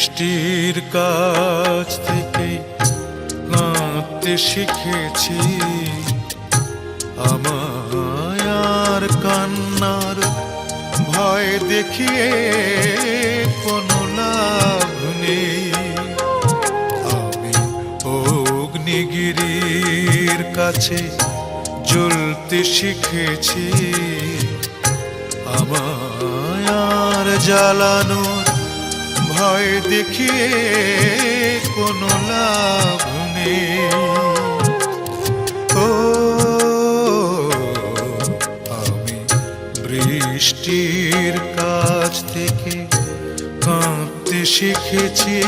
বৃষ্টির কাছ থেকে কাঁদতে শিখেছি, আমায় আর কান্নার ভয় দেখিয়ে কোনো লাভ নেই। আমি অগ্নিগিরির কাছে জ্বলতে শিখেছি, আমায় আর জ্বালানোর ভয় দেখিয়ে কোনো লাভ নেই। ও আমি বৃষ্টির কাছ থেকে কাঁদতে শিখেছি।